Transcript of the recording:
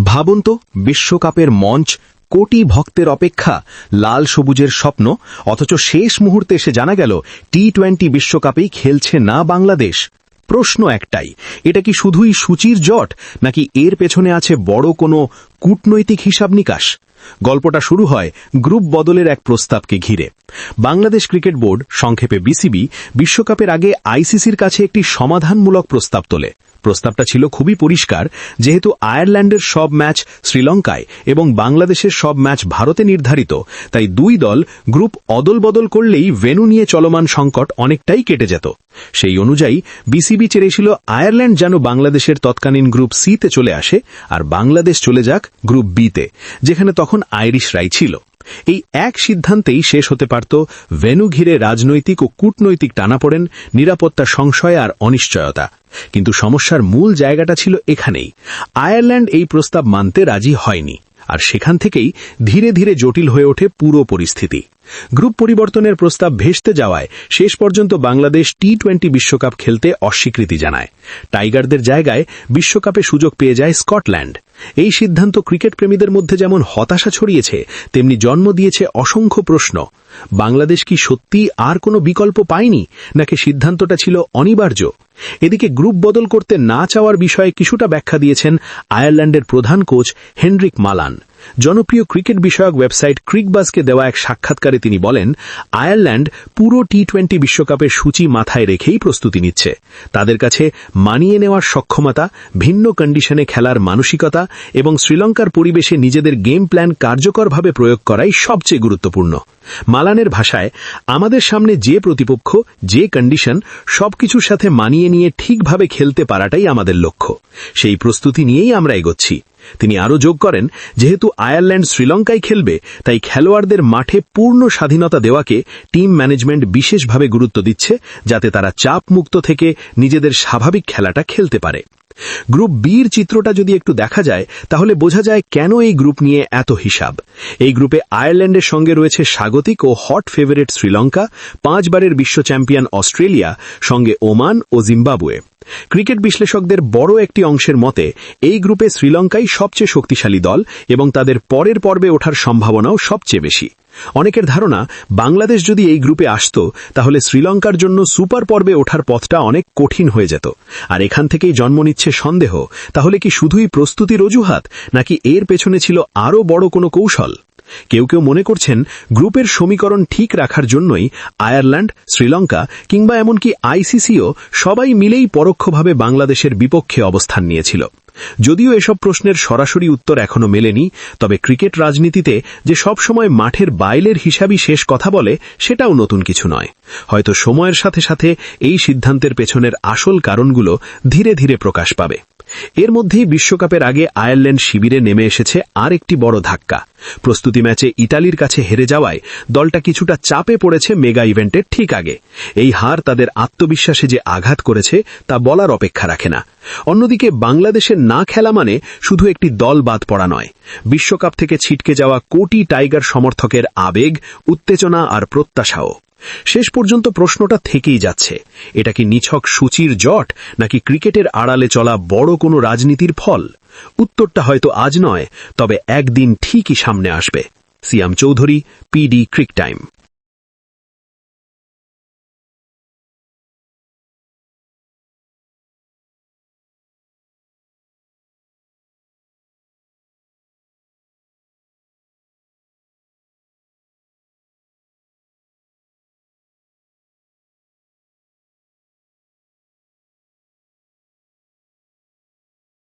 ভাবুন তো, বিশ্বকাপের মঞ্চ, কোটি ভক্তের অপেক্ষা, লাল সবুজের স্বপ্ন, অথচ শেষ মুহূর্তে এসে জানা গেল টি-20 বিশ্বকাপেই খেলছে না বাংলাদেশ। প্রশ্ন একটাই, এটা কি শুধুই সূচির জট, নাকি এর পেছনে আছে বড় কোনো কূটনৈতিক হিসাব নিকাশ? গল্পটা শুরু হয় গ্রুপ বদলের এক প্রস্তাবকে ঘিরে। বাংলাদেশ ক্রিকেট বোর্ড, সংক্ষেপে বিসিবি, বিশ্বকাপের আগে আইসিসির কাছে একটি সমাধানমূলক প্রস্তাব তোলে। প্রস্তাবটা ছিল খুবই পরিষ্কার। যেহেতু আয়ারল্যান্ডের সব ম্যাচ শ্রীলঙ্কায় এবং বাংলাদেশের সব ম্যাচ ভারতে নির্ধারিত, তাই দুই দল গ্রুপ অদল বদল করলেই ভেন্যু নিয়ে চলমান সংকট অনেকটাই কেটে যেত। সেই অনুযায়ী বিসিবি চেয়েছিল আয়ারল্যান্ড যেন বাংলাদেশের তৎকালীন গ্রুপ সিতে চলে আসে, আর বাংলাদেশ চলে যাক গ্রুপ বিতে, যেখানে তখন আইরিশরাই ছিল। এই এক সিদ্ধান্তেই শেষ হতে পারত ভেন্যু ঘিরে রাজনৈতিক ও কূটনৈতিক টানাপোড়েন, নিরাপত্তা সংশয় আর অনিশ্চয়তা। কিন্তু সমস্যার মূল জায়গাটা ছিল এখানেই। আয়ারল্যান্ড এই প্রস্তাব মানতে রাজি হয়নি, আর সেখান থেকেই ধীরে ধীরে জটিল হয়ে ওঠে পুরো পরিস্থিতি। গ্রুপ পরিবর্তনের প্রস্তাব ভেস্তে যাওয়ায় শেষ পর্যন্ত বাংলাদেশ টি-20 বিশ্বকাপ খেলতে অস্বীকৃতি জানায়। টাইগারদের জায়গায় বিশ্বকাপে সুযোগ পেয়ে যায় স্কটল্যান্ড। এই সিদ্ধান্ত ক্রিকেট প্রেমীদের মধ্যে যেমন হতাশা ছড়িয়েছে, তেমনি জন্ম দিয়েছে অসংখ্য প্রশ্ন। বাংলাদেশ কি সত্যি আর কোনো বিকল্প পায়নি, নাকি সিদ্ধান্তটা ছিল অনিবার্য? এদিকে গ্রুপ বদল করতে না চাওয়ার বিষয়ে কিছুটা ব্যাখ্যা দিয়েছেন আয়ারল্যান্ডের প্রধান কোচ হেনরিক মালান। জনপ্রিয় ক্রিকেট বিষয়ক ওয়েবসাইট ক্রিকবাজকে দেওয়া এক সাক্ষাৎকারে তিনি বলেন, আয়ারল্যান্ড পুরো টি-20 বিশ্বকাপের সূচি মাথায় রেখেই প্রস্তুতি নিচ্ছে। তাদের কাছে মানিয়ে নেওয়ার সক্ষমতা, ভিন্ন কন্ডিশনে খেলার মানসিকতা এবং শ্রীলঙ্কার পরিবেশে নিজেদের গেম প্ল্যান কার্যকরভাবে প্রয়োগ করাই সবচেয়ে গুরুত্বপূর্ণ। মালানের ভাষায়, আমাদের সামনে যে প্রতিপক্ষ, যে কন্ডিশন, সবকিছুর সাথে মানিয়ে নিয়ে ঠিকভাবে খেলতে পারাটাই আমাদের লক্ষ্য। সেই প্রস্তুতি নিয়েই আমরা এগোচ্ছি। তিনি আরও যোগ করেন, যেহেতু আয়ারল্যান্ড শ্রীলঙ্কায় খেলবে, তাই খেলোয়াড়দের মাঠে পূর্ণ স্বাধীনতা দেওয়াকে টিম ম্যানেজমেন্ট বিশেষভাবে গুরুত্ব দিচ্ছে, যাতে তারা চাপ মুক্ত থেকে নিজেদের স্বাভাবিক খেলাটা খেলতে পারে। গ্রুপ বির চিত্রটা যদি একটু দেখা যায়, তাহলে বোঝা যায় কেন এই গ্রুপ নিয়ে এত হিসাব। এই গ্রুপে আয়ারল্যান্ডের সঙ্গে রয়েছে স্বাগতিক ও হট ফেভারিট শ্রীলঙ্কা, 5 বারের বিশ্ব চ্যাম্পিয়ন অস্ট্রেলিয়া, সঙ্গে ওমান ও জিম্বাবুয়ে। ক্রিকেট বিশ্লেষকদের বড় একটি অংশের মতে এই গ্রুপে শ্রীলঙ্কাই সবচেয়ে শক্তিশালী দল এবং তাদের পরের পর্বে ওঠার সম্ভাবনাও সবচেয়ে বেশি। অনেকের ধারণা, বাংলাদেশ যদি এই গ্রুপে আসত, তাহলে শ্রীলঙ্কার জন্য সুপার পর্বে ওঠার পথটা অনেক কঠিন হয়ে যেত। আর এখান থেকেই জন্ম নিচ্ছে সন্দেহ, তাহলে কি শুধুই প্রস্তুতির অজুহাত, নাকি এর পেছনে ছিল আরও বড় কোনো কৌশল? কেউ কেউ মনে করছেন, গ্রুপের সমীকরণ ঠিক রাখার জন্যই আয়ারল্যান্ড, শ্রীলঙ্কা কিংবা এমনকি আইসিসিও সবাই মিলেই পরোক্ষভাবে বাংলাদেশের বিপক্ষে অবস্থান নিয়েছিল। যদিও এসব প্রশ্নের সরাসরি উত্তর এখনো মেলেনি, তবে ক্রিকেট রাজনীতিতে যে সবসময় মাঠের বাইরের হিসাবই শেষ কথা বলে, সেটাও নতুন কিছু নয়। হয়তো সময়ের সাথে সাথে এই সিদ্ধান্তের পেছনের আসল কারণগুলো ধীরে ধীরে প্রকাশ পাবে। এর মধ্যেই বিশ্বকাপের আগে আয়ারল্যান্ড শিবিরে নেমে এসেছে আর একটি বড় ধাক্কা। প্রস্তুতি ম্যাচে ইতালির কাছে হেরে যাওয়ায় দলটা কিছুটা চাপে পড়েছে মেগা ইভেন্টের ঠিক আগে। এই হার তাদের আত্মবিশ্বাসে যে আঘাত করেছে, তা বলার অপেক্ষা রাখে না। অন্যদিকে বাংলাদেশের না খেলা মানে শুধু একটি দল বাদ পড়া নয়, বিশ্বকাপ থেকে ছিটকে যাওয়া কোটি টাইগার সমর্থকের আবেগ, উত্তেজনা আর প্রত্যাশাও। শেষ পর্যন্ত প্রশ্নটা থেকেই যাচ্ছে, এটা কি নিছক সূচির জট, নাকি ক্রিকেটের আড়ালে চলা বড় কোনো রাজনীতির ফল? উত্তরটা হয়তো আজ নয়, তবে একদিন ঠিকই সামনে আসবে। সিয়াম চৌধুরী, পিডি ক্রিক টাইম।